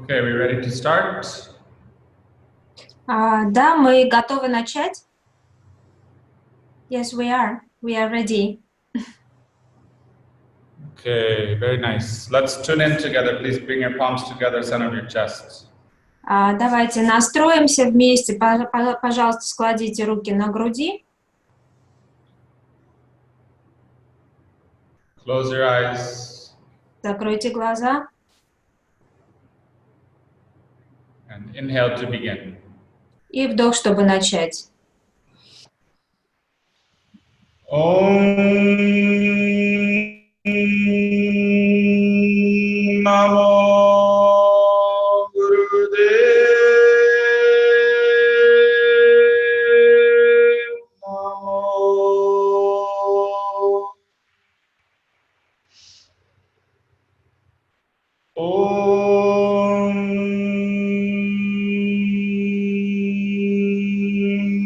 Okay, we ready to start? Да, мы готовы начать. Yes, we are. We are ready. Okay, very nice. Let's tune in together. Please bring your palms together, center of your chest. Давайте настроимся вместе. Пожалуйста, складите руки на груди. Close your eyes. Закройте глаза. And inhale to begin. И вдох, чтобы начать. Om Namo Gurudev Namo. Om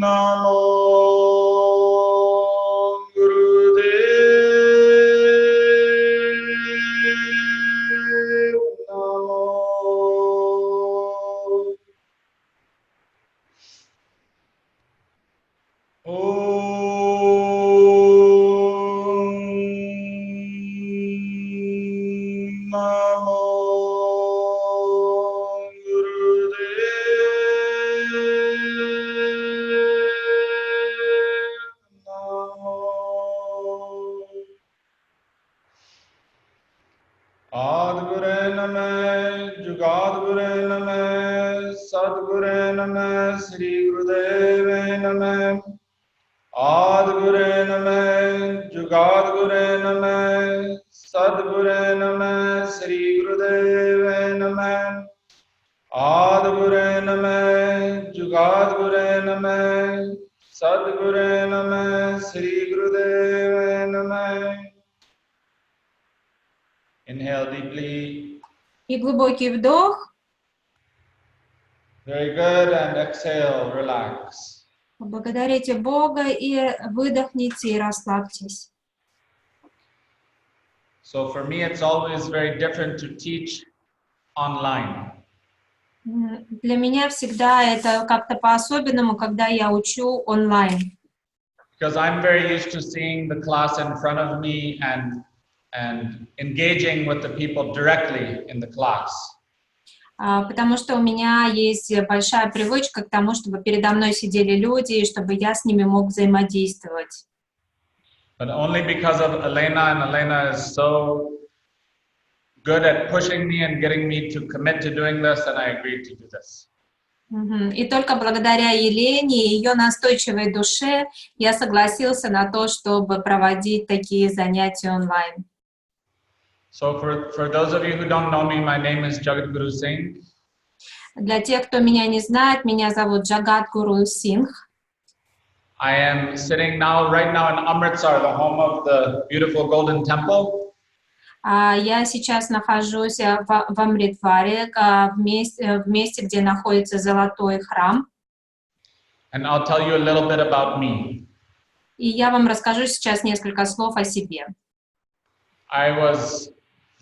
Namo Gurudev Namo. Om Namo Gurudev Namo. Adgure Namah, Jugadgure Namah, Sadgure Namah, Sri Gurudeve Namah. Adgure Namah, Jugadgure Namah, Sadgure Namah, Sri Gurudeve Namah. Adgure Namah, Jugadgure Namah, Sadgure Namah, Sri Gurudeve Namah. Inhale deeply. И глубокий вдох. Very good. And exhale, relax. Поблагодарите Бога и выдохните и расслабьтесь. So for me, it's always very different to teach online. Для меня всегда это как-то по-особенному, когда я учу онлайн. Because I'm very used to seeing the class in front of me and engaging with the people directly in the class. Потому что у меня есть большая привычка к тому, чтобы передо мной сидели люди, и чтобы я с ними мог взаимодействовать. But only because of Elena, and Elena is so good at pushing me and getting me to commit to doing this, and I agreed to do this. И только благодаря Елене и ее настойчивой душе я согласился на то, чтобы проводить такие занятия онлайн. So for those of you who don't know me, my name is Jagat Guru Singh. Для тех, кто меня не знает, меня зовут Джагат Гуру Сингх. I am sitting right now in Amritsar, the home of the beautiful Golden Temple. Я сейчас нахожусь в Амритваре, в месте, где находится Золотой храм. And I'll tell you a little bit about me. И я вам расскажу сейчас несколько слов о себе. I was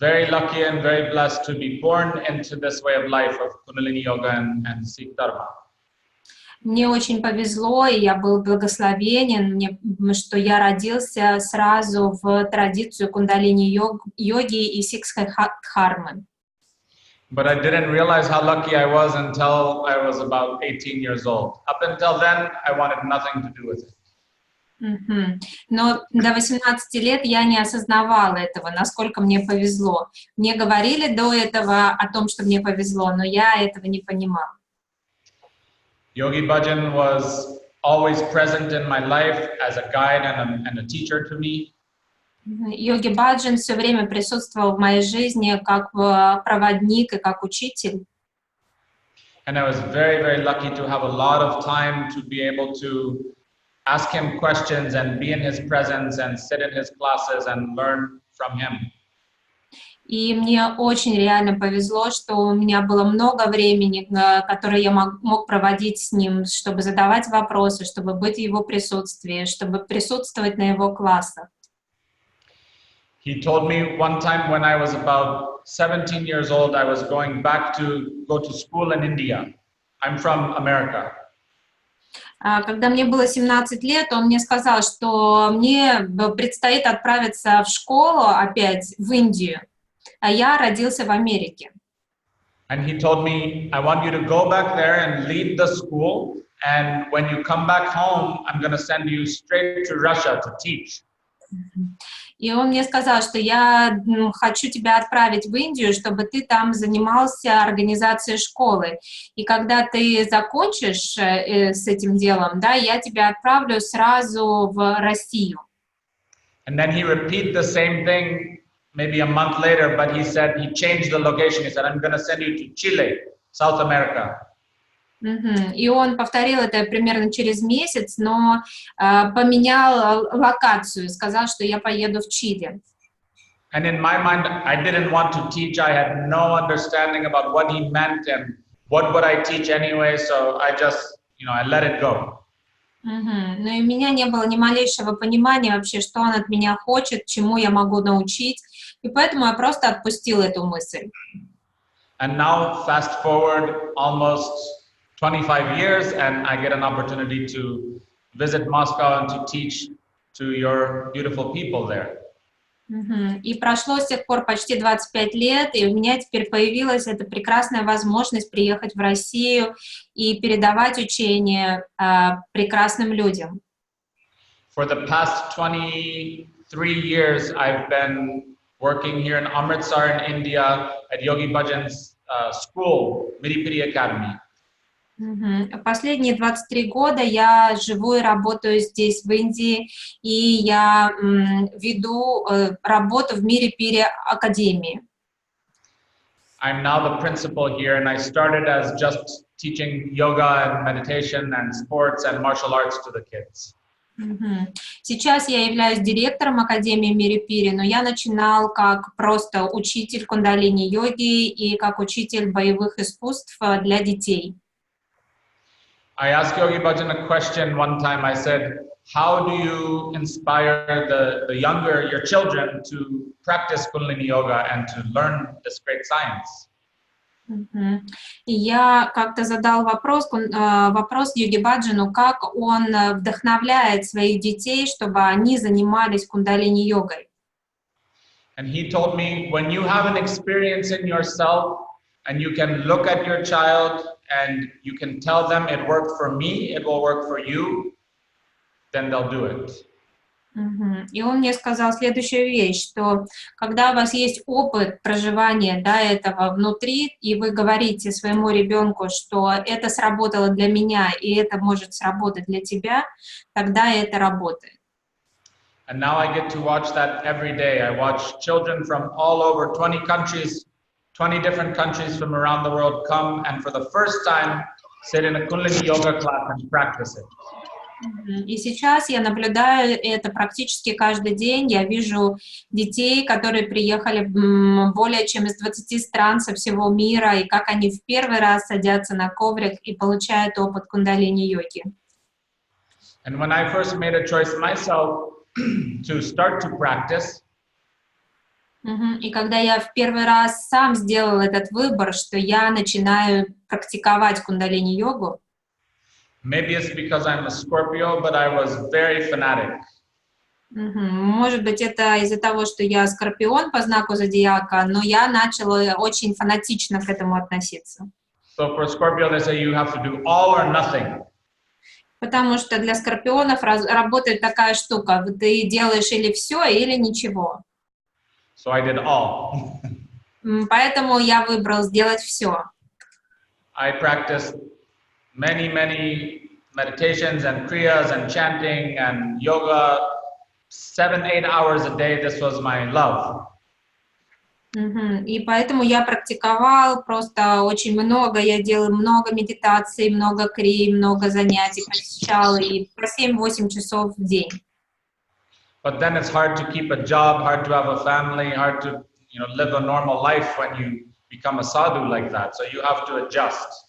very lucky and very blessed to be born into this way of life of Kundalini Yoga and Sikh Dharma. Мне очень повезло, и я был благословенен, что я родился сразу в традицию кундалини-йоги и сикхской дхармы. But I didn't realize how lucky I was until I was about 18 years old. Up until then, I wanted nothing to do with it. Но до 18 лет я не осознавала этого, насколько мне повезло. Мне говорили до этого о том, что мне повезло, но я этого не понимала. Yogi Bhajan was always present in my life as a guide and a teacher to me. Йоги Баджан все время присутствовал в моей жизни как проводник и как учитель. And I was very, very lucky to have a lot of time to be able to ask him questions and be in his presence and sit in his classes and learn from him. И мне очень реально повезло, что у меня было много времени, которое я мог проводить с ним, чтобы задавать вопросы, чтобы быть в его присутствии, чтобы присутствовать на его классах. He told me one time when I was about 17 years old, I was going back to go to school in India. I'm from America. Когда мне было 17 лет, он мне сказал, что мне предстоит отправиться в школу опять в Индию, а я родился в Америке. And he told me, I want you to go back there and lead the school. And when you come back home, I'm going to send you straight to Russia to teach. И он мне сказал, что я хочу тебя отправить в Индию, чтобы ты там занимался организацией школы. И когда ты закончишь с этим делом, да, я тебя отправлю сразу в Россию. And then he repeated the same thing maybe a month later, but he said he changed the location. He said, I'm going to send you to Chile, South America. И он повторил это примерно через месяц, но поменял локацию, сказал, что я поеду в Чили. And in my mind, I didn't want to teach. I had no understanding about what he meant and what would I teach anyway. So I just, I let it go. Но и у меня не было ни малейшего понимания вообще, что он от меня хочет, чему я могу научить, и поэтому я просто отпустила эту мысль. And now, fast forward almost 25 years, and I get an opportunity to visit Moscow and to teach to your beautiful people there. И прошло с тех пор почти 25 лет, и у меня теперь появилась эта прекрасная возможность приехать в Россию и передавать учение прекрасным людям. For the past 23 years, I've been working here in Amritsar in India at Yogi Bhajan's school, Miri Piri Academy. Последние 23 года я живу и работаю здесь, в Индии, и я веду работу в Мири Пири Академии. I'm now the principal here, and I started as just teaching yoga and meditation and sports and martial arts to the kids. Сейчас я являюсь директором Академии Мири Пири, но я начинал как просто учитель кундалини-йоги и как учитель боевых искусств для детей. I asked Yogi Bhajan a question one time. I said, how do you inspire your children to practice Kundalini Yoga and to learn this great science? И я как-то задал вопрос Йоги Баджану, как он вдохновляет своих детей, чтобы они занимались кундалини-йогой. And he told me, when you have an experience in yourself and you can look at your child and you can tell them it worked for me, it will work for you, then they'll do it. И он мне сказал следующую вещь, что когда у вас есть опыт проживания этого внутри, и вы говорите своему ребенку, что это сработало для меня, и это может сработать для тебя, тогда это работает. And now I get to watch that every day. I watch children from all over 20 countries, 20 different countries from around the world come and for the first time sit in a Kundalini Yoga class and practice it. И сейчас я наблюдаю это практически каждый день. Я вижу детей, которые приехали более чем из 20 стран со всего мира, и как они в первый раз садятся на коврик и получают опыт кундалини-йоги. And when I first made a choice myself to start to practice, и когда я в первый раз сам сделал этот выбор, что я начинаю практиковать кундалини-йогу, maybe it's because I'm a Scorpio, but I was very fanatic. Может быть, это из-за того, что я скорпион по знаку зодиака, но я начала очень фанатично к этому относиться. So for Scorpio, they say you have to do all or nothing. Потому что для скорпионов работает такая штука: ты делаешь или все, или ничего. So I did all. Поэтому я выбрал сделать все. I practiced many meditations and kriyas and chanting and yoga 7-8 hours a day. This was my love. И поэтому я практиковал просто очень много, я делал много медитаций, много крий, много занятий, посещал и по 7-8 часов в день. But then it's hard to keep a job, hard to have a family, hard to live a normal life when you become a sadhu like that. So you have to adjust.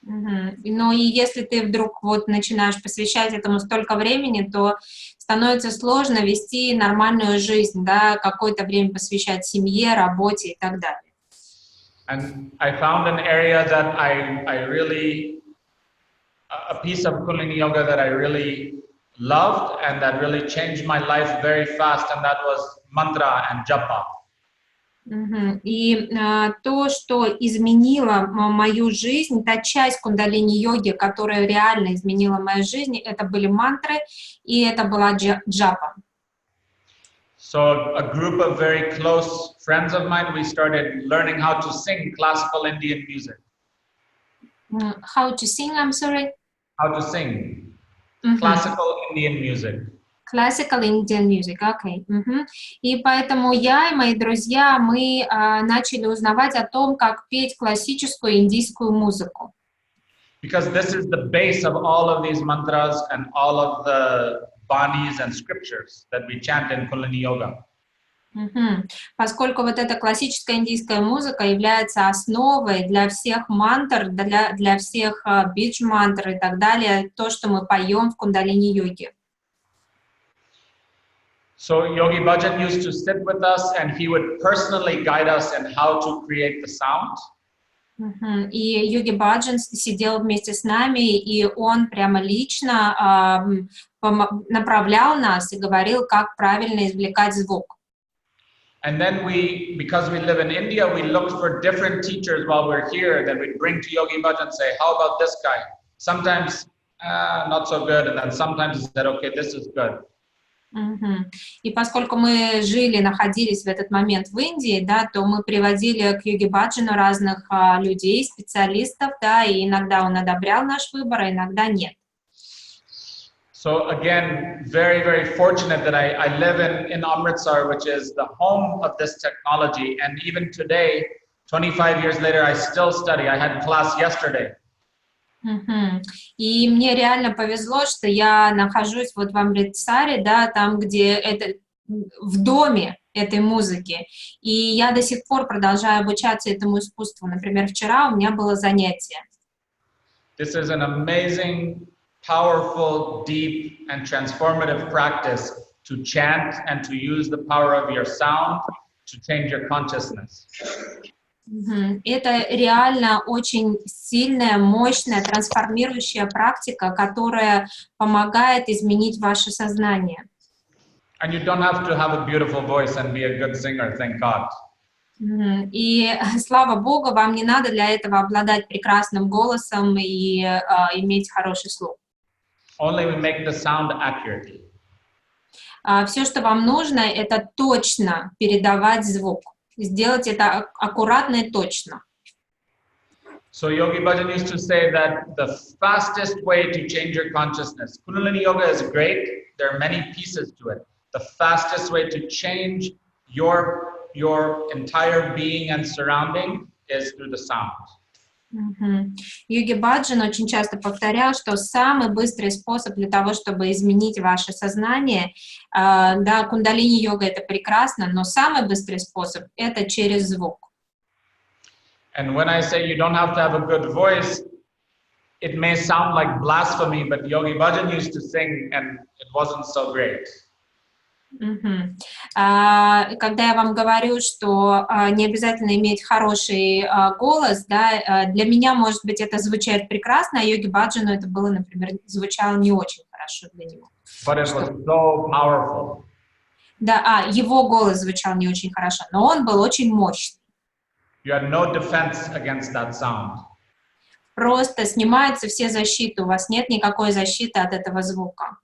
Но и если ты вдруг начинаешь посвящать этому столько времени, то становится сложно вести нормальную жизнь, да, какое-то время посвящать семье, работе и так далее. And I found an area that I really, a piece of Kundalini Yoga that I really loved and that really changed my life very fast, and that was mantra and japa. И то, что изменило мою жизнь, та часть кундалини-йоги, которая реально изменила мою жизнь, это были мантры, и это была джапа. So a group of very close friends of mine, we started learning how to sing classical Indian music. How to sing, I'm sorry? How to sing classical Indian music. Classical Indian music, окей. И поэтому я и мои друзья, мы начали узнавать о том, как петь классическую индийскую музыку. Because this is the base of all of these mantras and all of the banis and scriptures that we chant in Kundalini Yoga. Поскольку вот эта классическая индийская музыка является основой для всех мантр, для всех бидж-мантр и так далее, то, что мы поем в кундалини-йоге. So Yogi Bhajan used to sit with us and he would personally guide us in how to create the sound. И Йоги Баджан сидел вместе с нами, и он прямо лично направлял нас и говорил, как правильно извлекать звук. And then we, because we live in India, we looked for different teachers while we're here that we'd bring to Yogi Bhajan and say, how about this guy? Sometimes not so good, and then sometimes he said, okay, this is good. И поскольку мы находились в этот момент в Индии, да, то мы приводили к Йоги Баджану разных людей, специалистов, да, и иногда он одобрял наш выбор, а иногда нет. So again, very, very fortunate that I live in Amritsar, which is the home of this technology. And even today, 25 years later, I still study. I had class yesterday. И мне реально повезло, что я нахожусь вот в Амритсаре, да, там, где это в доме этой музыки, и я до сих пор продолжаю обучаться этому искусству. Например, вчера у меня было занятие. This is an amazing, powerful, deep, and transformative practice to chant and to use the power of your sound to change your consciousness. Это реально очень сильная, мощная, трансформирующая практика, которая помогает изменить ваше сознание. And you don't have to have a beautiful voice and be a good singer, thank God. И слава Богу, вам не надо для этого обладать прекрасным голосом и иметь хороший слух. Only we make the sound accurately. Все, что вам нужно, это точно передавать звук. Сделать это аккуратно и точно. So Yogi Bhajan used to say that the fastest way to change your consciousness, Kundalini Yoga is great, there are many pieces to it. The fastest way to change your entire being and surrounding is through the sound. Йоги Баджан очень часто повторял, что самый быстрый способ для того, чтобы изменить ваше сознание, да, кундалини-йога — это прекрасно, но самый быстрый способ — это через звук. And when I say you don't have to have a good voice, it may sound like blasphemy, but Yogi Bhajan used to sing and it wasn't so great. Когда я вам говорю, что не обязательно иметь хороший голос, да, для меня, может быть, это звучит прекрасно, а Йоги Баджану это было, например, звучало не очень хорошо для него. But it was so powerful. Да, его голос звучал не очень хорошо, но он был очень мощный. You had no defense against that sound. Просто снимаются все защиты, у вас нет никакой защиты от этого звука.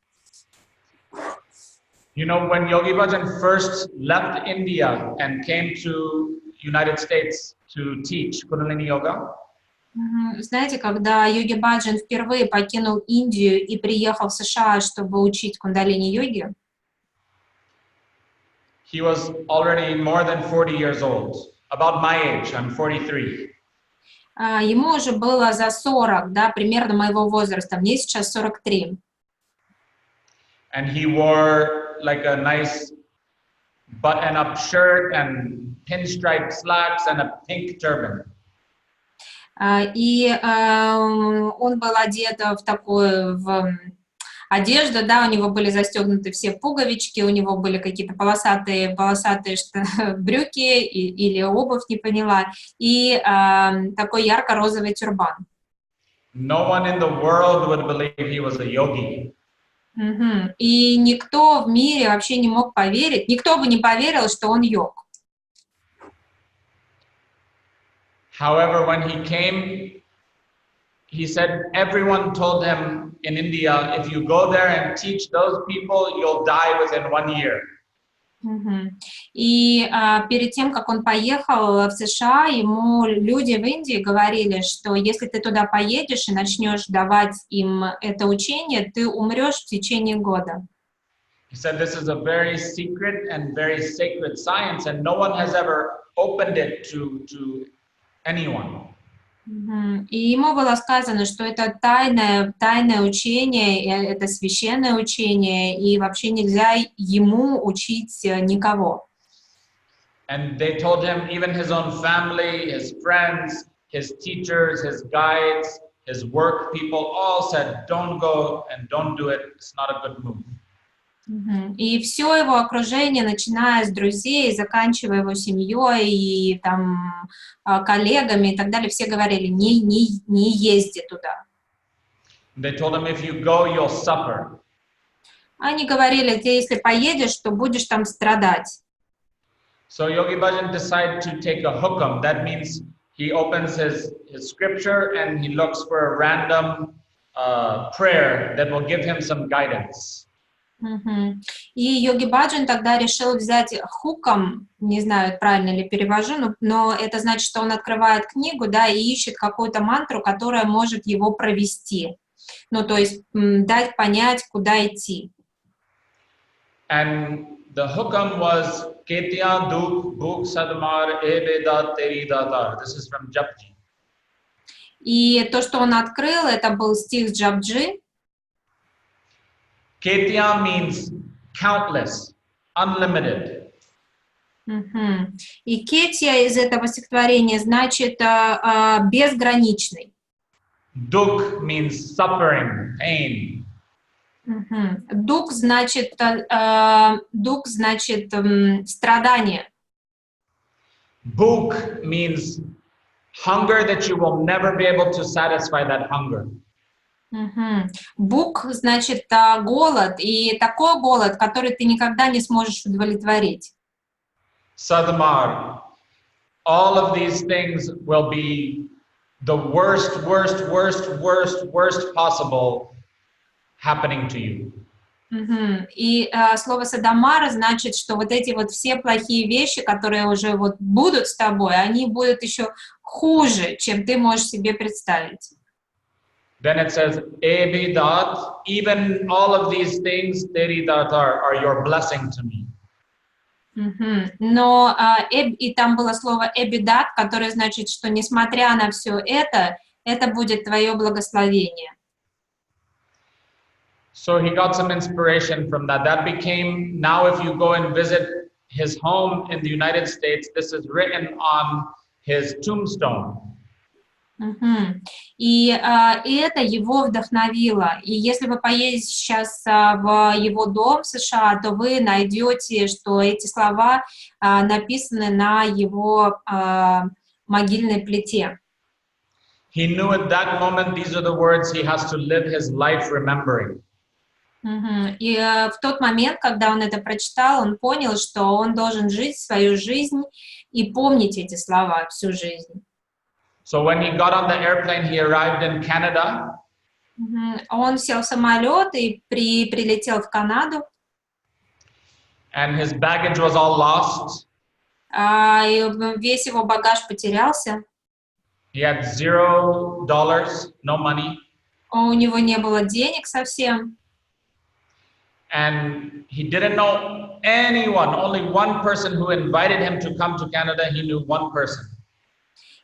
You know, when Yogi Bhajan first left India and came to United States to teach Kundalini Yoga, знаете, когда Йоги Баджан впервые покинул Индию и приехал в США, чтобы учить кундалини-йоги, he was already more than 40 years old, about my age, I'm 43. Ему уже было за 40, да, примерно моего возраста, мне сейчас 43. And he wore like a nice button-up shirt and pinstripe slacks and a pink turban. И он был одет в такую одежда, да, у него были застегнуты все пуговички, у него были какие-то полосатые брюки или обувь, не поняла, и такой ярко-розовый тюрбан. No one in the world would believe he was a yogi. Мгм. И никто в мире вообще не мог поверить, никто бы не поверил, что он йог. However, when he came, he said everyone told him in India, if you go there and teach those people, you'll die within 1 year. Мгм. И перед тем, как он поехал в США, ему люди в Индии говорили, что если ты туда поедешь и начнешь давать им это учение, ты умрешь в течение года. He said this is a very secret and very sacred science, and no one has ever opened it to anyone. Мгм. И ему было сказано, что это тайное учение, это священное учение, и вообще нельзя ему учить никого. And they told him, even his own family, his friends, his teachers, his guides, his work people all said, don't go and don't do it. It's not a good move. Мгм. И все его окружение, начиная с друзей, заканчивая его семьей и там коллегами и так далее, все говорили, не езди туда. They told him, if you go, you'll suffer. Они говорили, ты если поедешь, то будешь там страдать. So Yogi Bhajan decided to take a hukam. That means he opens his scripture and he looks for a random prayer that will give him some guidance. Мгм. И Йоги Баджан тогда решил взять хуком, не знаю, правильно ли перевожу, но это значит, что он открывает книгу, да, и ищет какую-то мантру, которая может его провести. Ну, то есть дать понять, куда идти. And the hukam was Ketya Duk Buk Sadmar Ebeda Teri Datar. This is from Japji. И то, что он открыл, это был стих Джапджи. Ketya means countless, unlimited. Мгм. И кетия из этого стихотворения значит безграничный. Duk means suffering, pain. Мгм. Дук значит страдание. Bhuk means hunger that you will never be able to satisfy that hunger. Мгм. Бук значит голод, и такой голод, который ты никогда не сможешь удовлетворить. Sadmar. All of these things will be the worst possible happening to you. Мгм. И слово садамара значит, что вот эти вот все плохие вещи, которые уже вот будут с тобой, они будут еще хуже, чем ты можешь себе представить. Then it says, Ebidat, even all of these things, Teri Datar, are your blessing to me. Мгм. Но и там было слово эбидат, которое значит, что несмотря на все это будет твое благословение. So he got some inspiration from that. That became, now if you go and visit his home in the United States, this is written on his tombstone. Мгм. И это его вдохновило. И если вы поедете сейчас в его дом в США, то вы найдете, что эти слова написаны на его могильной плите. He knew at that moment these are the words he has to live his life remembering. Мгм. И в тот момент, когда он это прочитал, он понял, что он должен жить свою жизнь и помнить эти слова всю жизнь. So when he got on the airplane, he arrived in Canada. Он сел в самолет и прилетел в Канаду. And his baggage was all lost. И весь его багаж потерялся. He had $0, no money. У него не было денег совсем. And he didn't know anyone, only one person who invited him to come to Canada. He knew one person.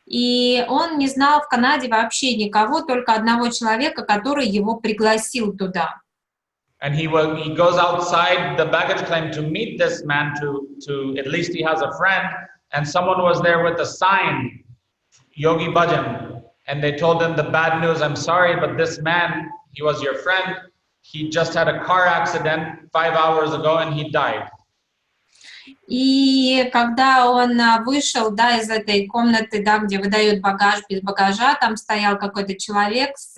И он не знал в Канаде вообще никого, только одного человека, который его пригласил туда. And he goes outside the baggage claim to meet this man to at least he has a friend. And someone was there with a sign, Yogi Bhajan. And they told him the bad news, I'm sorry, but this man, he was your friend. he just had a car accident 5 hours ago and he died. И когда он вышел, да, из этой комнаты, да, где выдают багаж без багажа, там стоял какой-то человек с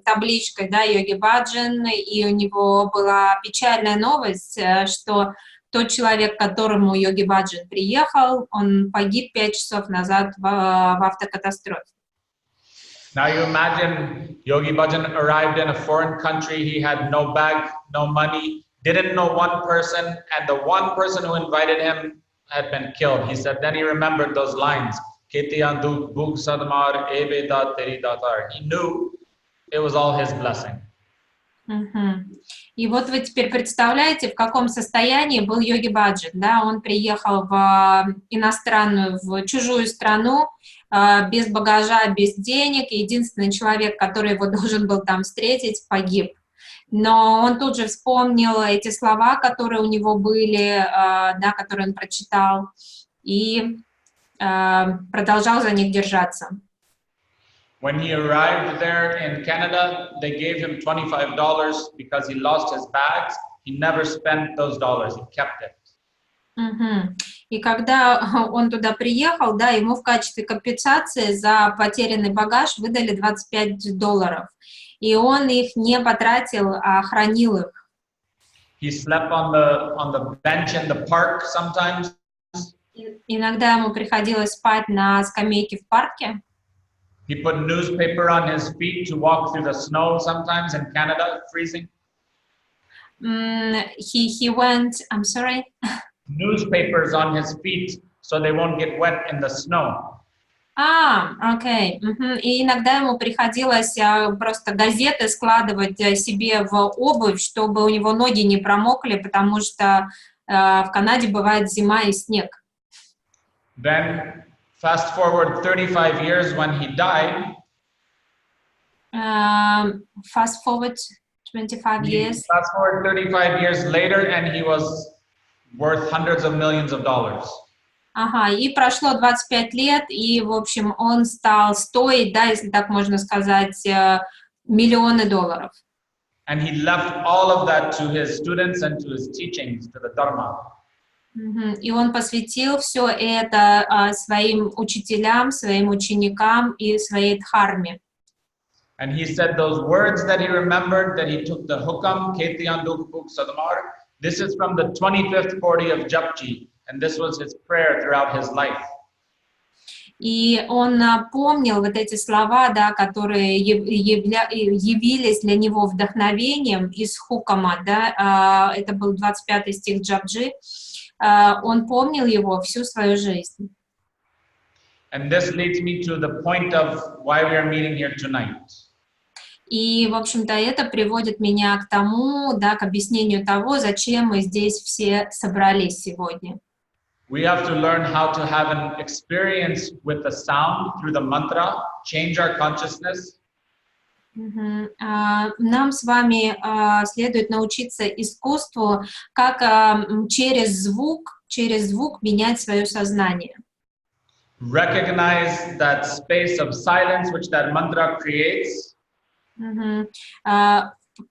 табличкой, да, Йоги Баджан, и у него была печальная новость, что тот человек, к которому Йоги Баджан приехал, он погиб 5 часов назад в автокатастрофе. Now you imagine Yogi Bhajan arrived in a foreign country, he had no bag, no money, didn't know one person, and the one person who invited him had been killed. He said, then he remembered those lines, Keti Andu Bug Sadmar Ebe Da Teri Datar. He knew it was all his blessing. И вот вы теперь представляете, в каком состоянии был Йоги Баджан, да, он приехал в иностранную, в чужую страну, без багажа, без денег, и единственный человек, который его должен был там встретить, погиб. Но он тут же вспомнил эти слова, которые у него были, да, которые он прочитал, и продолжал за них держаться. When he arrived there in Canada, they gave him $25 because he lost his bags. He never spent those dollars, he kept it. И когда он туда приехал, да, ему в качестве компенсации за потерянный багаж выдали $25. И он их не потратил, а хранил их. He slept on the bench in the park sometimes. Иногда ему приходилось спать на скамейке в парке. He put newspaper on his feet to walk through the snow sometimes in Canada, freezing. He went, I'm sorry? Newspapers on his feet so they won't get wet in the snow. Окей. И иногда ему приходилось просто газеты складывать себе в обувь, чтобы у него ноги не промокли, потому что в Канаде бывает зима и снег. Then fast forward 35 years when he died. Fast forward 25 years. Fast forward 35 years later, and he was worth hundreds of millions of dollars. И прошло 25 лет, и, в общем, он стал стоить, да, если так можно сказать, миллионы долларов. And he left all of that to his students and to his teachings, to the Dharma. И он посвятил все это своим учителям, своим ученикам и своей дхарме. And he said those words that he remembered, that he took the hukam, Keti Anduk Buk Sadamar. This is from the 25th Pauri of Japji, and this was his prayer throughout his life. И он помнил вот эти слова, да, которые явились для него вдохновением из хукама, да, это был 25-й стих Джапджи. Он помнил его всю свою жизнь. And this leads me to the point of why we are meeting here tonight. И, в общем-то, это приводит меня к тому, да, к объяснению того, зачем мы здесь все собрались сегодня. We have to learn how to have an experience with the sound through the mantra, change our consciousness. Нам с вами следует научиться искусству, как через звук менять свое сознание. Recognize that space of silence which that mantra creates.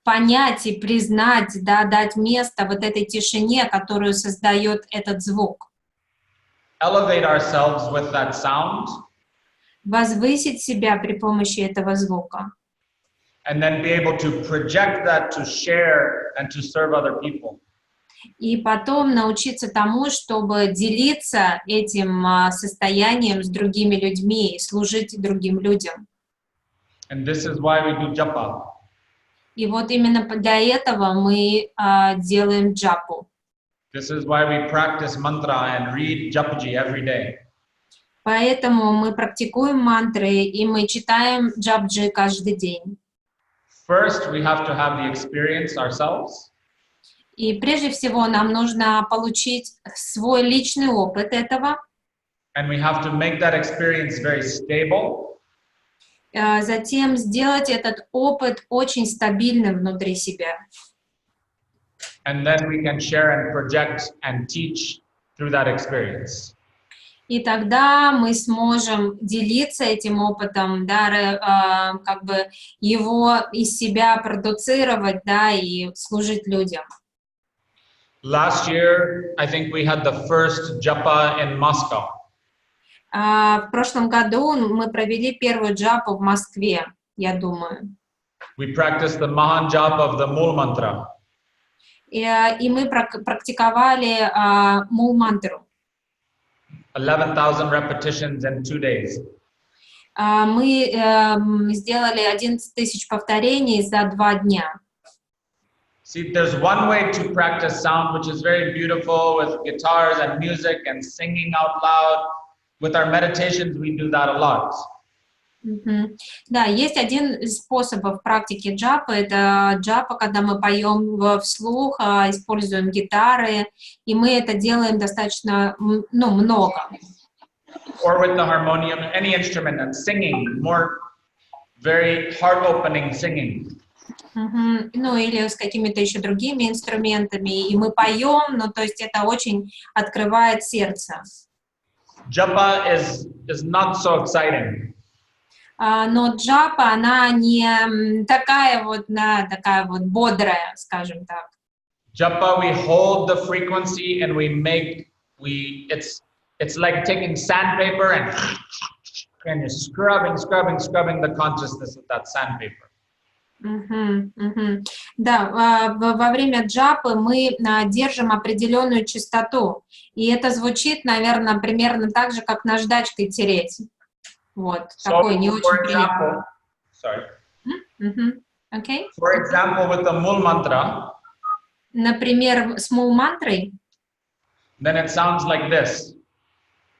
Понять и признать, да, дать место вот этой тишине, которую создает этот звук. Elevate ourselves with that sound. Возвысить себя при помощи этого звука. And then be able to project that to share and to serve other people. И потом научиться тому, чтобы делиться этим состоянием с другими людьми и служить другим людям. And this is why we do japa. И вот именно для этого мы делаем джапу. This is why we practice mantra and read Japji every day. Поэтому мы практикуем мантры и мы читаем джапджи каждый день. First, we have to have the experience ourselves. И прежде всего нам нужно получить свой личный опыт этого. And we have to make that experience very stable. Затем сделать этот опыт очень стабильным внутри себя. And then we can share and project and teach through that experience. И тогда мы сможем делиться этим опытом, да, как бы его из себя продуцировать, да, и служить людям. Last year, I think we had the first japa in Moscow. В прошлом году мы провели первую джапу в Москве, я думаю. We practiced the Mahan Japa of the Mool Mantra. И мы практиковали мул-мантру. 11,000 repetitions in 2 days. Мы сделали 11 тысяч повторений за 2 дня. See, there's one way to practice sound, which is very beautiful with guitars and music and singing out loud. With our meditations, we do that a lot. Да, есть один из способов практики джапы, это джапа, когда мы поем вслух, используем гитары, и мы это делаем достаточно, много. Or with the harmonium, any instrument, and singing, more very heart-opening singing. Или с какими-то еще другими инструментами, и мы поем, то есть это очень открывает сердце. Japa is not so exciting. Но джапа, она не такая вот бодрая, скажем так. Japa, we hold the frequency and it's like taking sandpaper and scrubbing the consciousness of that sandpaper. Да, во время джапы мы держим определенную частоту, и это звучит, наверное, примерно так же, как наждачкой тереть. Вот, такой не очень приятный. Okay. For example, with the Mool Mantra, например, с мул-мантрой, then it sounds like this.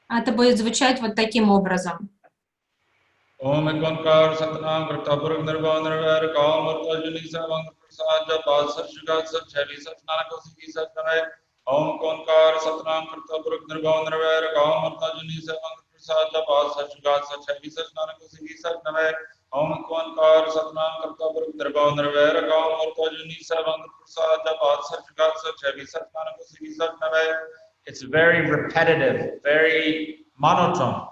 Это будет звучать вот таким образом. Om Ekonkar Satnam Kartapuruk Nirvana Nirvana Kaum Urtajuni Savang Prasad Japa Satchugat Satchari Satnanako Siki Satname Om Ekonkar Satnam Kartapuruk Nirvana Nirvana Kaum Urtajuni Savang Prasad Japa Satchugat Satchari Satnanako Siki Satname Om Ekonkar Satnam Kartapuruk Nirvana Nirvana Kaum Urtajuni Savang Prasad Japa Satchugat Satchari Satnanako Siki Satname. It's very repetitive, very monotone.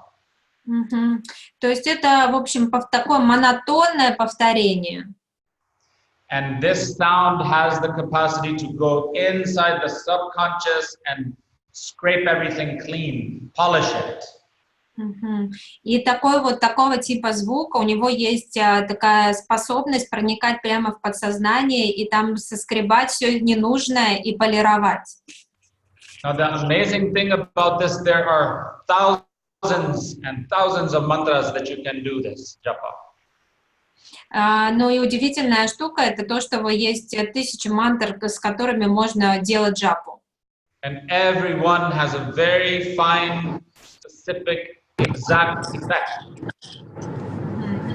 То есть это, в общем, такое монотонное повторение. And this sound has the capacity to go inside the subconscious and scrape everything clean, polish it. И такого типа звука, у него есть такая способность проникать прямо в подсознание и там соскребать все ненужное и полировать. Now the amazing thing about this, there are thousands and thousands of mantras that you can do this japa. Ну и удивительная штука это то, что есть тысячи мантр, с которыми можно делать джапу. And everyone has a very fine, specific, exact effect.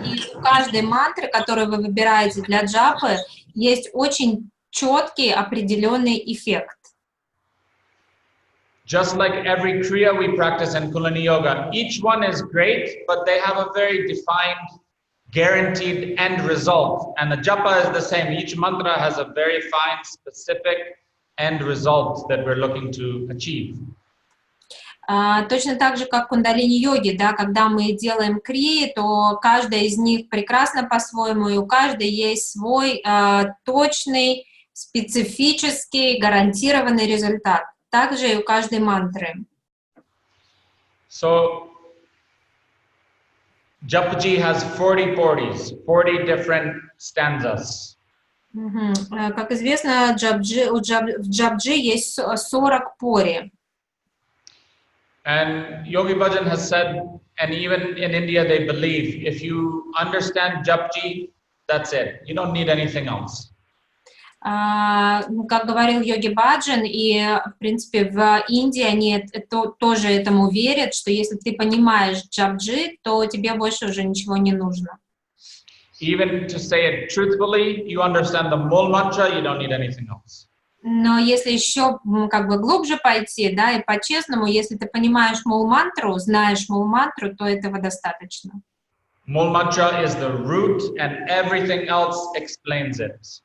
И у каждой мантры, которую вы выбираете для джапы, есть очень четкий определенный эффект. Just like every kriya we practice in Kundalini Yoga, each one is great, but they have a very defined, guaranteed end result. And the japa is the same. Each mantra has a very fine, specific end result that we're looking to achieve. Точно так же, как в кундалини-йоге, да, когда мы делаем крии, то каждая из них прекрасна по-своему, и у каждой есть свой точный, специфический, гарантированный результат. Также и у каждой мантры. So, Japji has 40 pauris, 40 different stanzas. Как известно, в джапджи есть 40 пори. And Yogi Bhajan has said, and even in India they believe, if you understand Japji, that's it. You don't need anything else. Как говорил Йоги Баджан, и, в принципе, в Индии они тоже этому верят, что если ты понимаешь джапджи, то тебе больше уже ничего не нужно. Even to say it truthfully, you understand the Mool Mantra, you don't need anything else. Но если еще как бы глубже пойти, да, и по-честному, если ты понимаешь мул-мантру, знаешь мул-мантру, то этого достаточно. Mool Mantra is the root and everything else explains it.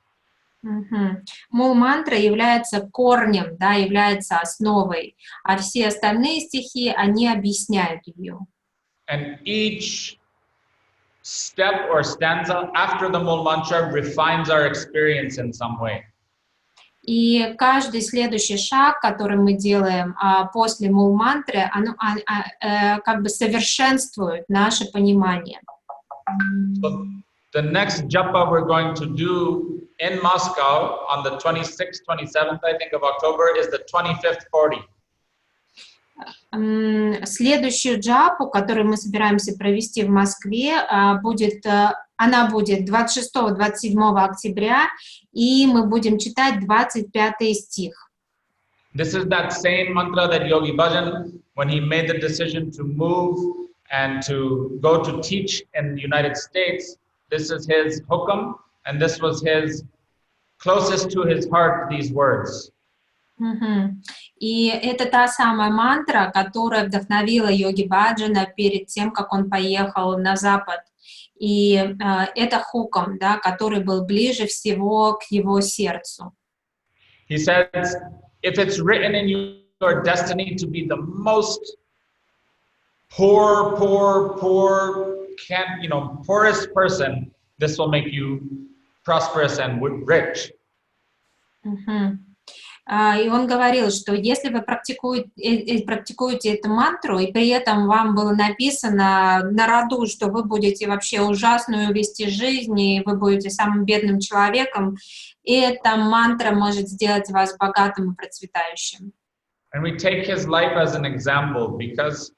Мул-мантра является корнем, да, является основой, а все остальные стихи, они объясняют ее. And each step or stanza after the Mool Mantra refines our experience in some way. И каждый следующий шаг, который мы делаем после мул-мантры, как бы совершенствует наше понимание. So the next japa we're going to do in Moscow on the 26th, 27th, I think, of October is the 25th 40. Следующую джапу, которую мы собираемся провести в Москве, она будет 26-27 октября, и мы будем читать 25 стих. This is that same mantra that Yogi Bhajan, when he made the decision to move and to go to teach in the United States, this is his hukam, and this was his closest to his heart, these words. И это та самая мантра, которая вдохновила Йоги Баджана перед тем, как он поехал на Запад. И это хукам, да, который был ближе всего к его сердцу. He says, if it's written in your destiny to be the most poorest person, this will make you prosperous and rich. И он говорил, что если вы практикуете эту мантру, и при этом вам было написано на роду, что вы будете вообще ужасную вести жизнь, и вы будете самым бедным человеком, и эта мантра может сделать вас богатым и процветающим. And we take his life as an example because,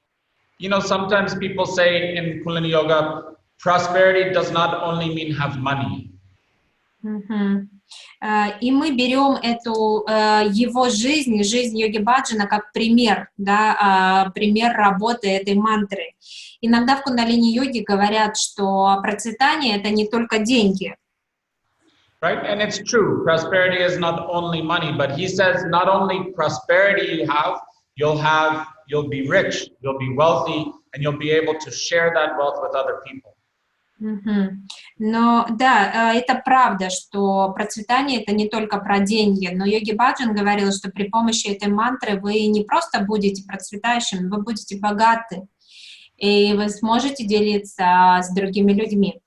sometimes people say in Kundalini Yoga, prosperity does not only mean have money. И мы берем его жизнь Йоги Баджана как пример, да, пример работы этой мантры. Иногда в кундалини-йоге говорят, что процветание — это не только деньги. Right, and it's true. Prosperity is not only money, but he says not only prosperity you'll be rich, you'll be wealthy, and you'll be able to share that wealth with other people. Но да, это правда, что процветание — это не только про деньги, но Йоги Баджан говорил, что при помощи этой мантры вы не просто будете процветающим, вы будете богаты, и вы сможете делиться с другими людьми.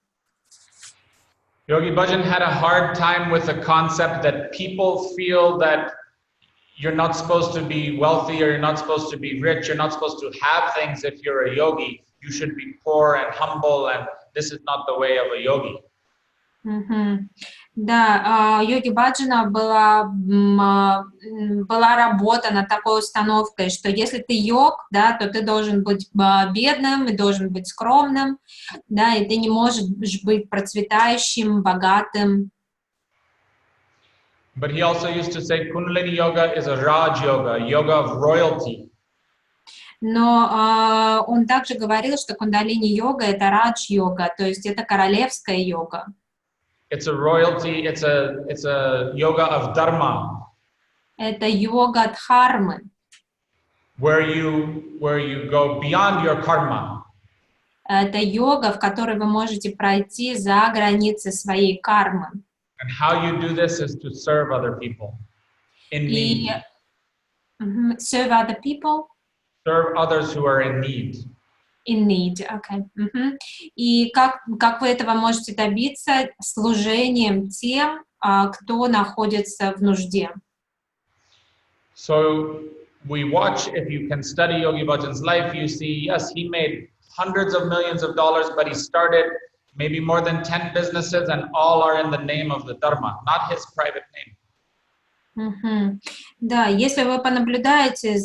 Yogi Bhajan had a hard time with the concept that people feel that you're not supposed to be wealthy or you're not supposed to be rich, you're not supposed to have things if you're a yogi. You should be poor and humble, and this is not the way of a yogi. Да, Йоги Баджана была работа над такой установкой, что если ты йог, да, то ты должен быть бедным и должен быть скромным, да, и ты не можешь быть процветающим, богатым. But he also used to say Kundalini Yoga is a Raj Yoga, a yoga of royalty. Но он также говорил, что кундалини-йога — это радж-йога, то есть это королевская йога. It's a royalty, it's a yoga of dharma. Это йога дхармы. Where you go beyond your karma. Это йога, в которой вы можете пройти за границы своей кармы. And how you do this is to serve other people in need. Serve other people? Serve others who are in need. In need, okay. И как вы этого можете добиться? Служением тем, кто находится в нужде. So we watch, if you can study Yogi Bhajan's life, you see, yes, he made hundreds of millions of dollars, but he started maybe more than 10 businesses, and all are in the name of the Dharma, not his private name. Да, если вы понаблюдаете,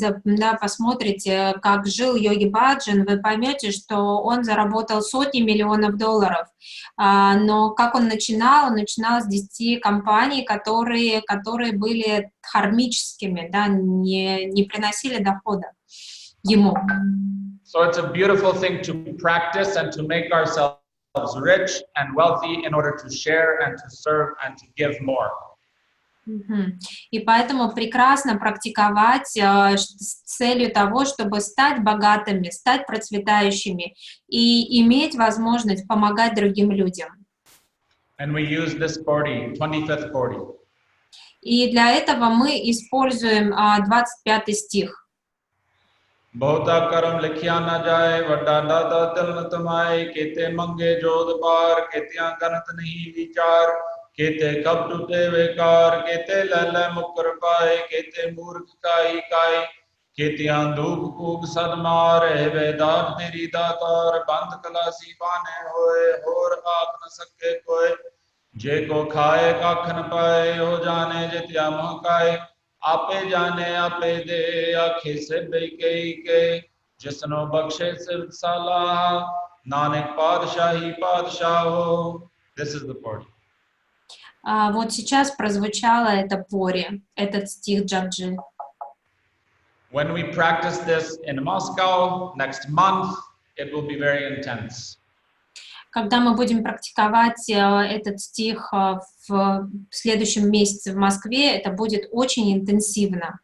посмотрите, как жил Йоги Баджан, вы поймете, что он заработал сотни миллионов долларов. Но как он начинал с 10 компаний, которые были дхармическими, да, не приносили дохода ему. So it's a beautiful thing to practice and to make ourselves rich and wealthy in order to share and to serve and to give more. И поэтому прекрасно практиковать с целью того, чтобы стать богатыми, стать процветающими и иметь возможность помогать другим людям. And we use this 25th 40. И для этого мы используем 25 стих. बहुता कर्म लिखिया न जाए वड्डा दाता तिल न तमाए केते मंगे जोध पार केतिया गनत नहीं विचार केते कब टूटे बेकार केते लल मुकर पाए केते मूर्ख काई काई केतिया धूप कूक सदमार है वेदार तेरी दातार बंद कलासी बाने होए होर आख न सके कोय जे को खाए कख न पाए हो जाने जित्या महकाए आपे जाने आपे दे आखे से बेकई के जिसनो बख्शे सिर साला नानक पादशाही पादशाह हो. This is the part. Вот сейчас прозвучало это поре, этот стих Джапджи. When we practice this in Moscow next month, it will be very intense. Когда мы будем практиковать этот стих в следующем месяце в Москве, это будет очень интенсивно.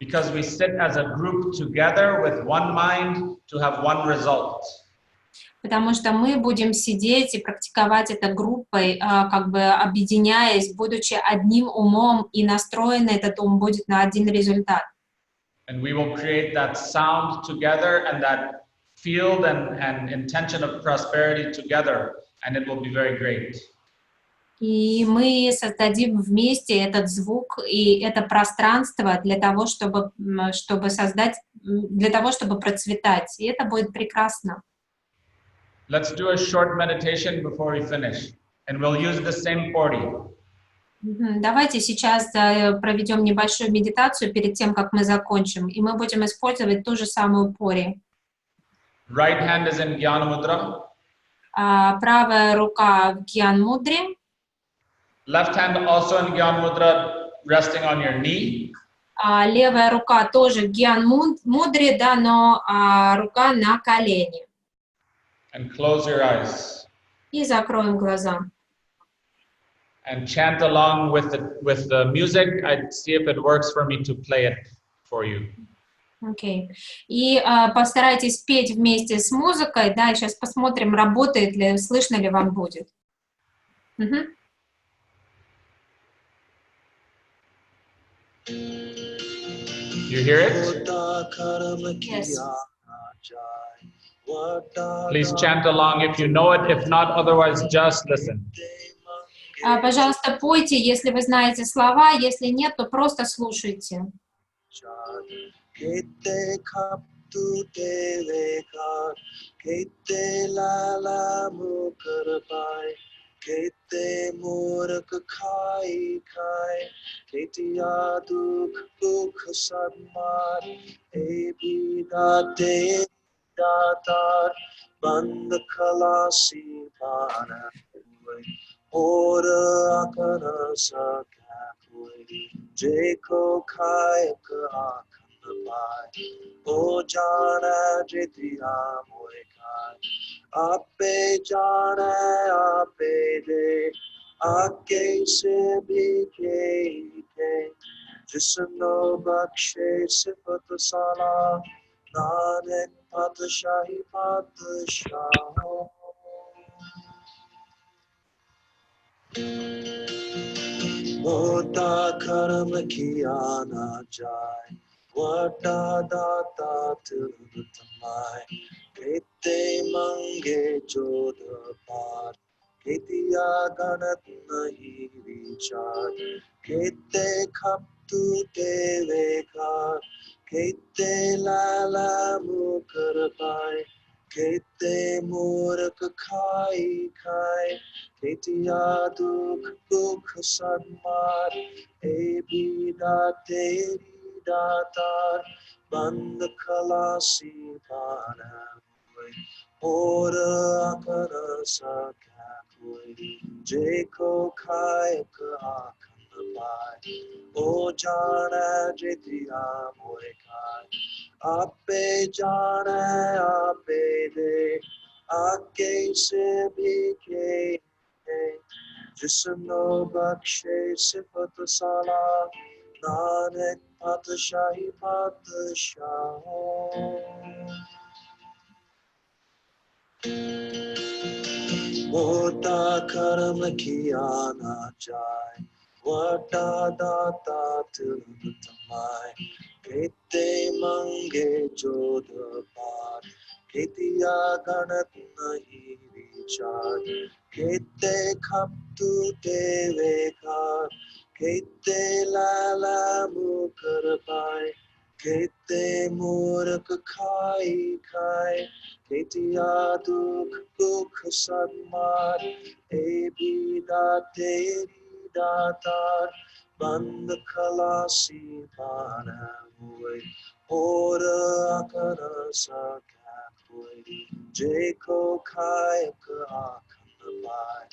Because we sit as a group together with one mind to have one result. Потому что мы будем сидеть и практиковать это группой, как бы объединяясь, будучи одним умом, и настроен этот ум будет на один результат. And we will create that sound together and that field and intention of prosperity together, and it will be very great. И мы создадим вместе этот звук и это пространство для того, чтобы создать, для того, чтобы процветать. И это будет прекрасно. Let's do a short meditation before we finish, and we'll use the same 40. Давайте сейчас проведем небольшую медитацию перед тем, как мы закончим, и мы будем использовать ту же самую пори. Right hand is in Jnana Mudra. Правая рука в Гьян Мудре. Left hand also in Jnana Mudra, resting on your knee. Левая рука тоже в Гьян Мудре, да, но рука на колене. And close your eyes. И закроем глаза. And chant along with the music. I'd see if it works for me to play it for you. Окей. И постарайтесь петь вместе с музыкой, да, и сейчас посмотрим, работает ли, слышно ли вам будет. You hear it? Yes. Please chant along if you know it. If not, otherwise just listen. Пожалуйста, пойте, если вы знаете слова, если нет, то просто слушайте. Kete kaptu devekar, kete lala mukar pai, kete murak khai khai, kete yaduk dukh sadmar, e bidate datar, band khalasi bana koi, aur akana sakya koi, jeko khai ka O jana jitiya moy khai, ape jana ape de, aake se bhi ke, jisno bakshe sifat sala, nanak padshahi padshaho. Mota karm kiya na jai, vada data tiltamai, kete mange jodha par, ketiya ganat nahi vichar, kete khaptu devekar, kete lala mukar pai, kete murak khai khai, ketiya dukh dukh sadmar, e bidate datar, band khalasi bana koi, aur akana sakya koi, jeko khai ka akhand pai, o jana jitiya moy khai, ape jana ape de, aake se bhi ke, jisno bakshe sifat sala, nanak padshahi padshaho. Mota karm kiya na jai, Vata data tiltamai, Kete mange jodhapar, Ketiya ganat nahi vichar, Kete khaptu devekar, Kete lala mukar pai, Kete murak khai khai, Ketiya dukh dukh sadmar, Ebida teri datar, band khalasi pana hue, ora akara sakha hue, jeko khai ka akhand pai,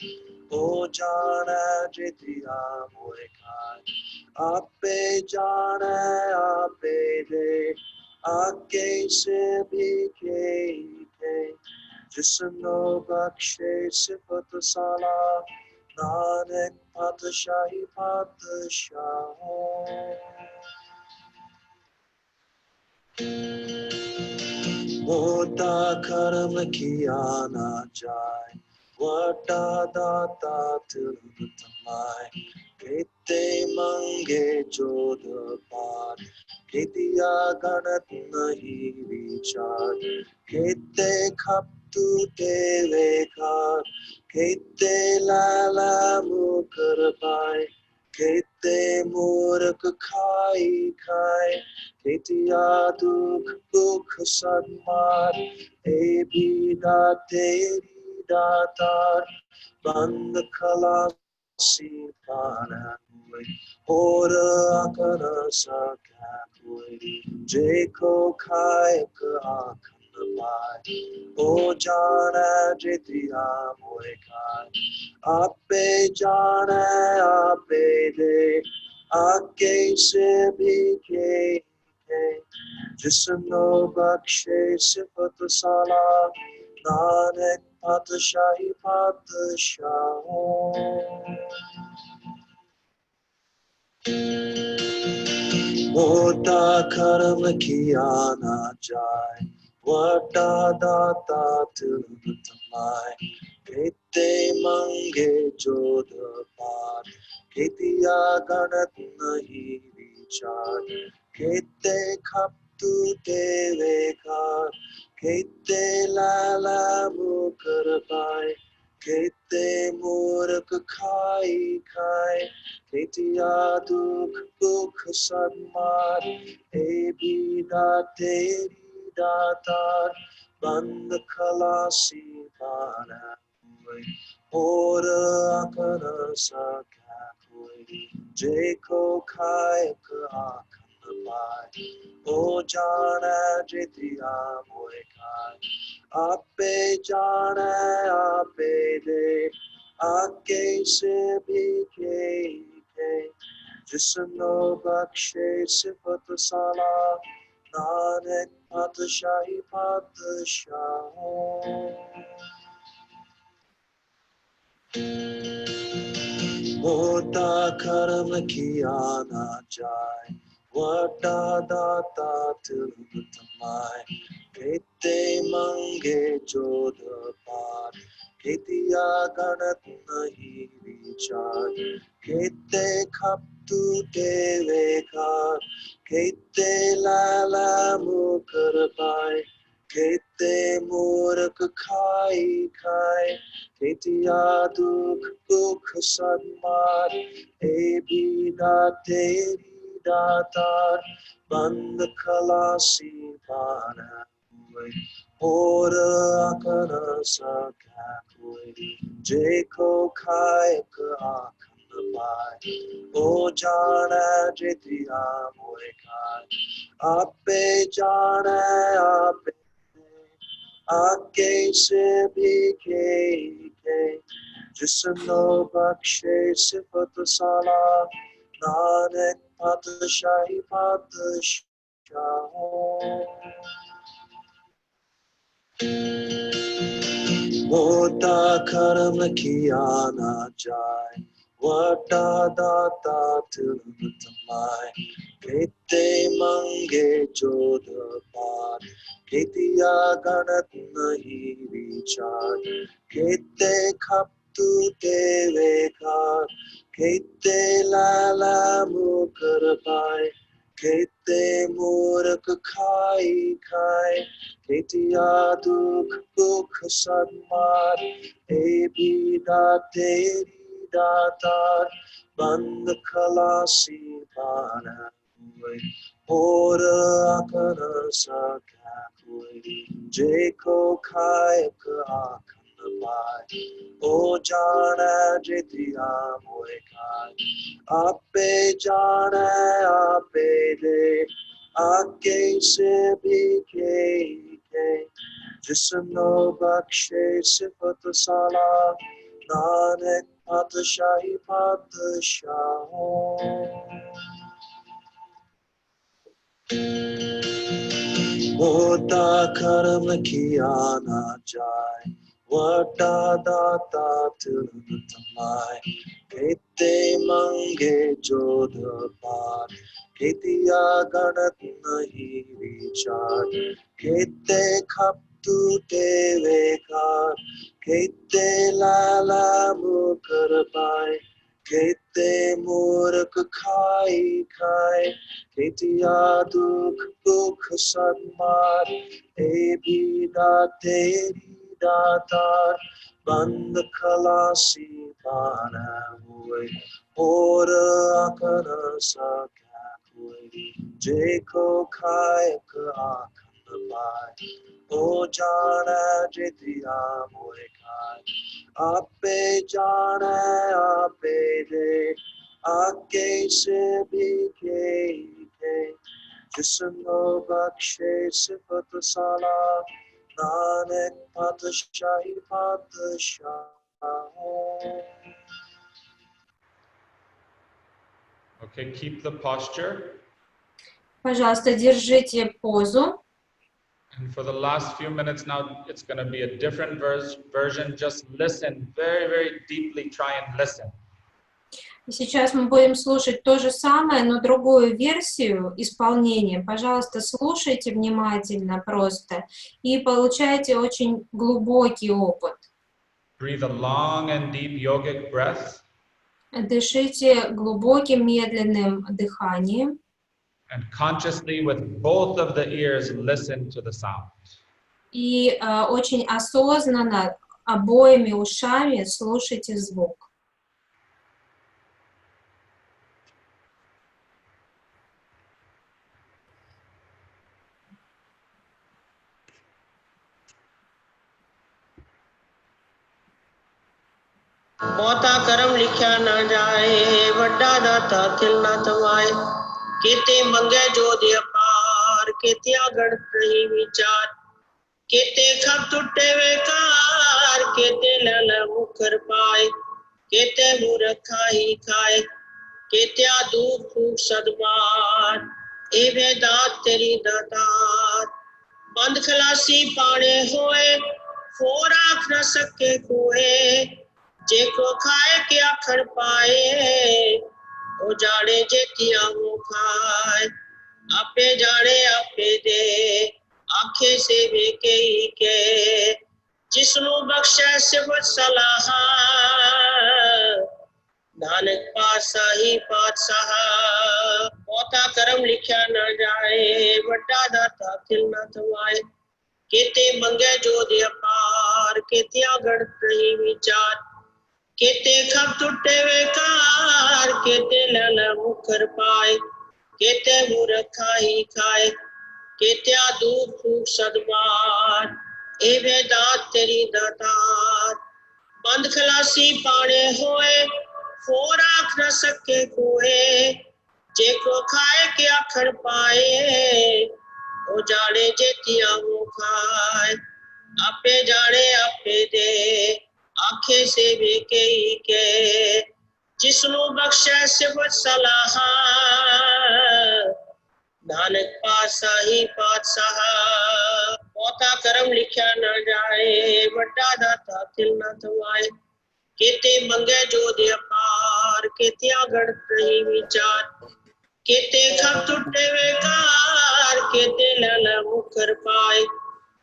o jana jitiya moe khai, ape jana ape de, ake se bhi ke, jisno bakshe sifat sala, Nanak Patshahi Patshaho. Mota karma kiya na jai, vata data tiltamai, kete mange jodhapar, ketiya ganat nahi vichar, kete khaptu devekar, kete lala mukar pai, kete murak khai khai, Ketiya dukh dukh sadmar, ebida teri datar, band khalasi pana hue, ora akara sakha hue, jeko khai ka akhand pai, o jana jitiya moe khai, ape jana ape de, ake se bhi ke, Jisno bakshe sifat sala, Nanak Patshahi Patshaho. Mota karma kiya na jai, vata data tiltamai, kete mange jodhapar, ketiya ganat nahi vichar, kete khaptu devekar, kete lala mukar pai, kete murak khai khai, Ketiya dukh dukh sadmar, ebida teri datar, band khalasi pana hue, ora akara sakha hue, jeko khai ka akhand pai, o jana jitiya moe khai, ape jana ape de, ake se bhi ke, Jisno bakshe sifat sala, Nanak Patshahi Patshaho. Mota karma kiya na jai, vata data tiltamai, kete mange jodhapar, ketiya ganat nahi vichar, kete khaptu devekar, kete lala mukar pai, kete murak khai khai, Ketiya dukh dukh sadmar, ebida teri datar, band khalasi pana hue, ora akara sakha hue, jeko khai ka akhand pai, o jana jitiya moe khai, ape jana ape, ake se bhi ke, Jisno bakshe sifat sala, Nanak Patshahi Patshaho. Mota karma kiya na jai, vata data tiltamai, kete mange jodhapar, ketiya ganat nahi vichar, kete khaptu devekar, kete lala mukar pai, kete murak khai khai, kete aduk dukh sadmar, e bida teri datar, band khalasi bana huai, और आकर सका कोई जेको खायक आखन पाए ओ जाने जितिया मोए खाए आपे जाने आपे दे आगे से भी के जिसनो बख्शे सिफत साला नानक पातशाही पातशाहों होता कर्म किया ना जाए वटा दाता तिलक तमाय केते मंगे जोध पार केतिया गणत नहीं विचार केते खपतु देवे कार केते लाला मुकर पाए केते मूर्ख खाई खाए केतिया दुख दुख सन्मार ए बीदा तेरी दातार बंद खलासी पाना हुए और आकर सका कोई जेको खायक आखन पाए ओ जाना जितिया मोए खाए आपे जाने आपे दे आगे से भी के जिसनो बख्शे सिफत साला नानक पातशाही पातशाहों Okay, keep the posture. Пожалуйста, держите позу. And for the last few minutes now, it's going to be a different version. Just listen very, very deeply. Try and listen. Сейчас мы будем слушать то же самое, но другую версию исполнения. Пожалуйста, слушайте внимательно просто и получайте очень глубокий опыт. Breathe a long and deep yogic breath. Дышите глубоким, медленным дыханием. And consciously with both of the ears listen to the sound. И очень осознанно обоими ушами слушайте звук. ਬਹੁਤਾ ਕਰਮ ਲਿਖਿਆ ਨਾ ਜਾਏ ਵੱਡਾ ਦਾਤਾ ਤਿਲ ਨਾ ਤਵਾਏ केते मंगे जो दे अपार केते गण नहीं विचार केते खप टूटे वेकार केते लल मुखर पाए केते मूर्ख खाई खाए केते दुख फूक सदमार ए वेदात तेरी दातार बंद खलासी पाने होए फोर आख न सके कोए जेको खाए के आखर पाए ओ जाने जेतिया वो खाए आपे जाने आपे दे आखे से वे के जिसनु बख्शे सिफत सलाह नानक पातशाही पातशाह बहुता करम लिखा न जाए वड्डा दाता तिल न तवाए केते मंगे जो दे अपार केतिया गण नहीं विचार केते खप टूटे वेकार केते लल मुखर पाए केते मूर्ख खाई खाए केत्या दुख फूक सदमार ए वेदात तेरी दातार बंद खलासी पाने होए फोर आख न सके कोए जेको खाए के आखर पाए ओ जाने जेतिया वो खाए आपे जाने आपे दे आखे से वे के जिसनु बख्शे सिफत सलाह नानक पातशाही पातशाह बहुता करम लिखा न जाए वड्डा दाता तिल न तवाए केते मंगे जो दे अपार केतिया गण नहीं विचार केते खप टूटे वेकार केते लल मुखर पाए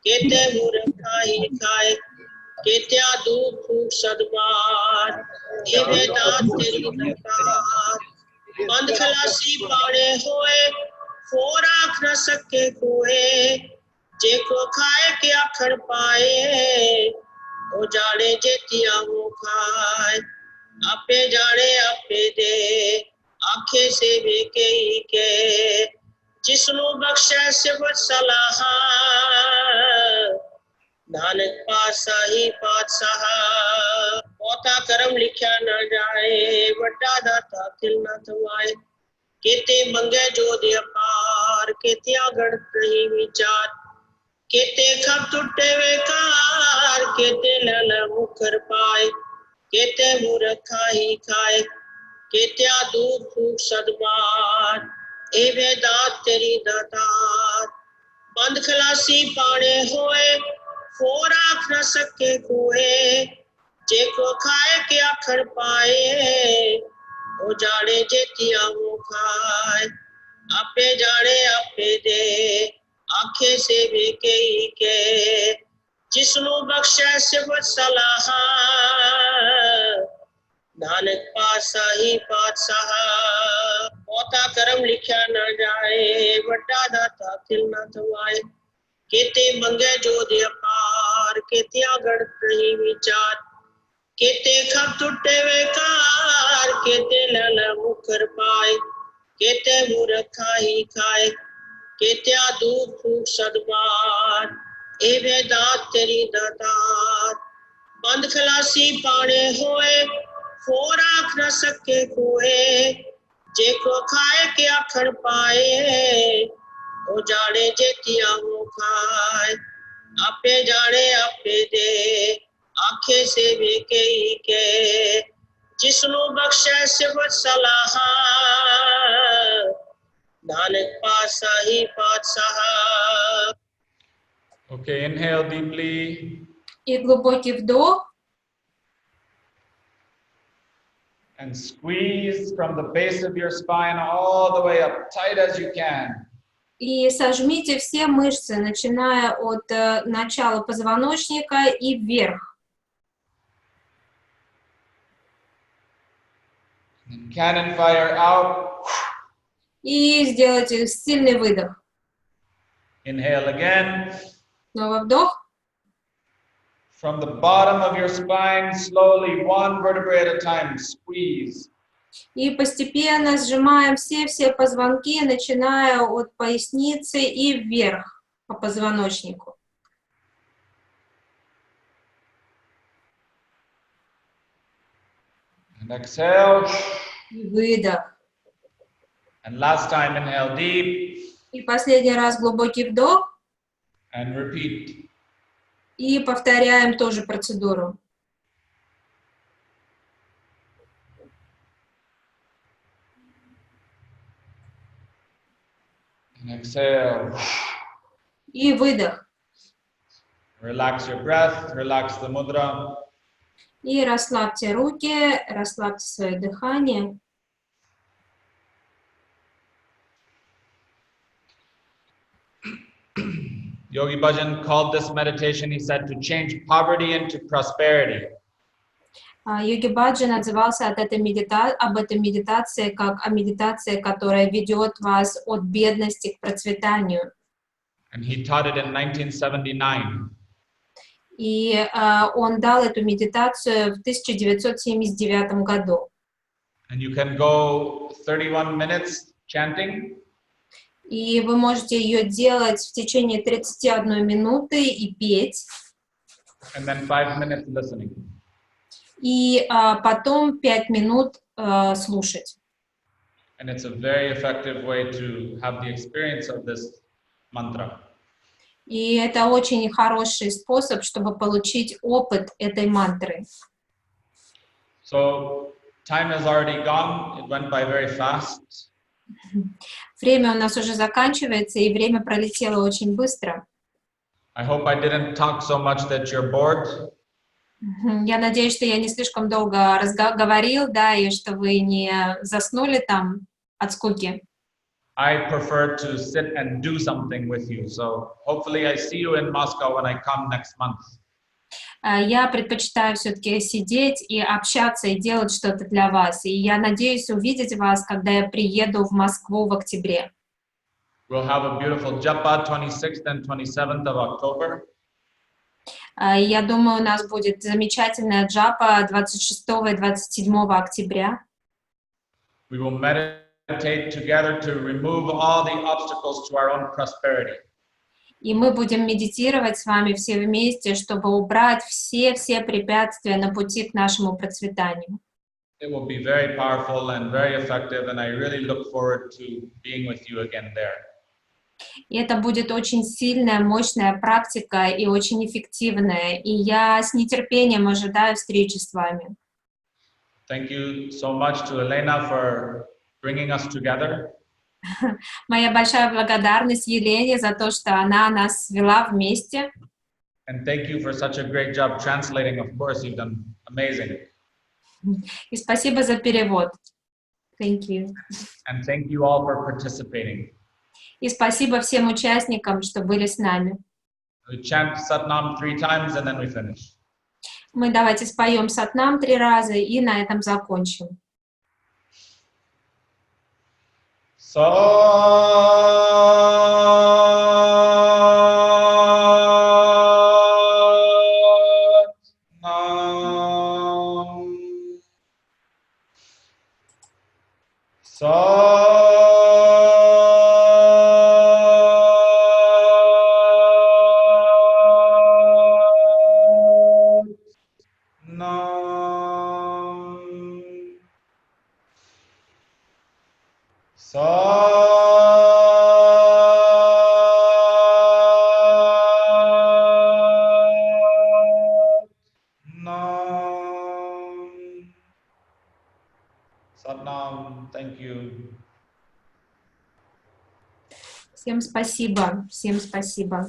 केते मूर्ख खाई खाए केत्या दुख फूक सदमार ये वेदांत तेरी दातार बंद खलासी पाने होए फोर आँख न सके कोए जे को खाए के आखड़ पाए ओ जाने जेतिया वो खाए आपे जाने आपे दे आखे से बेके ही के जिसनु बख्शे सिफत सलाहा नानक पातशाही पातशाह बहुता करम लिखा न जाए वड्डा दाता खिल न थवाए केते मंगे जो दे पार केते आगड़ नहीं विचार केते खब टूटे वेकार केते लल मुखर पाए केते मूर्खा ही खाए केते दूर फूक सदबार ए वेदांत तेरी दातार बंद खलासी पाने होए फोर आँख न सके कोए जे को खाए के आखड़ पाए ओ जाने जेतिया वो खाए आपे जाने आपे दे आखे से बेके ही के जिसनु बख्शे सिफत सलाहा नानक पातशाही पातशाह बहुता करम लिखा न जाए वड्डा दाता खिल न थवाए केते मंगे जो दे पार केते आगड़ नहीं विचार केते खब टूटे वेकार केते लल मुखर पाए केते मूर्खा ही खाए केते दूर फूक सदबार ए वेदांत तेरी दातार बंद खलासी पाने होए फोर आँख न सके कोए जे को खाए के आखड़ पाए ओ जाने जेतिया वो खाए आपे जाने आपे दे आखे से बेके ही के जिसनु बख्शे सिफत सलाहा नानक पातशाही पातशाह. Okay, inhale deeply. И глубокий вдох. And squeeze from the base of your spine all the way up, tight as you can. И сожмите все мышцы, начиная от начала позвоночника и вверх. And cannon fire out. И сделайте сильный выдох. Inhale again. Снова вдох. From the bottom of your spine, slowly, one vertebrae at a time, squeeze. И постепенно сжимаем все позвонки, начиная от поясницы и вверх по позвоночнику. And exhale. И выдох. And last time, inhale deep. И последний раз глубокий вдох. And repeat. И повторяем тоже процедуру. And exhale. И выдох. Relax your breath, relax the mudra. И расслабьте руки, расслабьте свое дыхание. Yogi Bhajan called this meditation, he said, to change poverty into prosperity. Йоги Баджан отзывался об этой медитации как о медитации, которая ведет вас от бедности к процветанию. And he taught it in 1979. И он дал эту медитацию в 1979 году. And you can go 31 minutes chanting. И вы можете ее делать в течение 31 минуты и петь. And then 5 minutes listening. И потом 5 минут слушать. And it's a very effective way to have the experience of this mantra. И это очень хороший способ, чтобы получить опыт этой мантры. So time has already gone. It went by very fast. Время у нас уже заканчивается, и время пролетело очень быстро. I hope I didn't talk so much that you're bored. Я надеюсь, что я не слишком долго говорил, да, и что вы не заснули там от скуки. I prefer to sit and do something with you. So hopefully I see you in Moscow when I come next month. Я предпочитаю все-таки сидеть и общаться и делать что-то для вас. И я надеюсь увидеть вас, когда я приеду в Москву в октябре. We'll have a beautiful Japa 26th and 27th of October. И я думаю, у нас будет замечательная джапа 26 и 27 октября. We will meditate together to remove all the obstacles to our own prosperity. И мы будем медитировать с вами все вместе, чтобы убрать все препятствия на пути к нашему процветанию. It will be very powerful and very effective, and I really look forward to being with you again there. И это будет очень сильная, мощная практика и очень эффективная. И я с нетерпением ожидаю встречи с вами. Thank you so much to Elena for bringing us together. Моя большая благодарность Елене за то, что она нас свела вместе. And thank you for such a great job translating. Of course, you've done amazing. И спасибо за перевод. Thank you. And thank you all for participating. И спасибо всем участникам, что были с нами. We chant Satnam 3 times and then we finish. Мы давайте споем Сатнам 3 раза и на этом закончим. Satnam, thank you. Всем спасибо. Всем спасибо.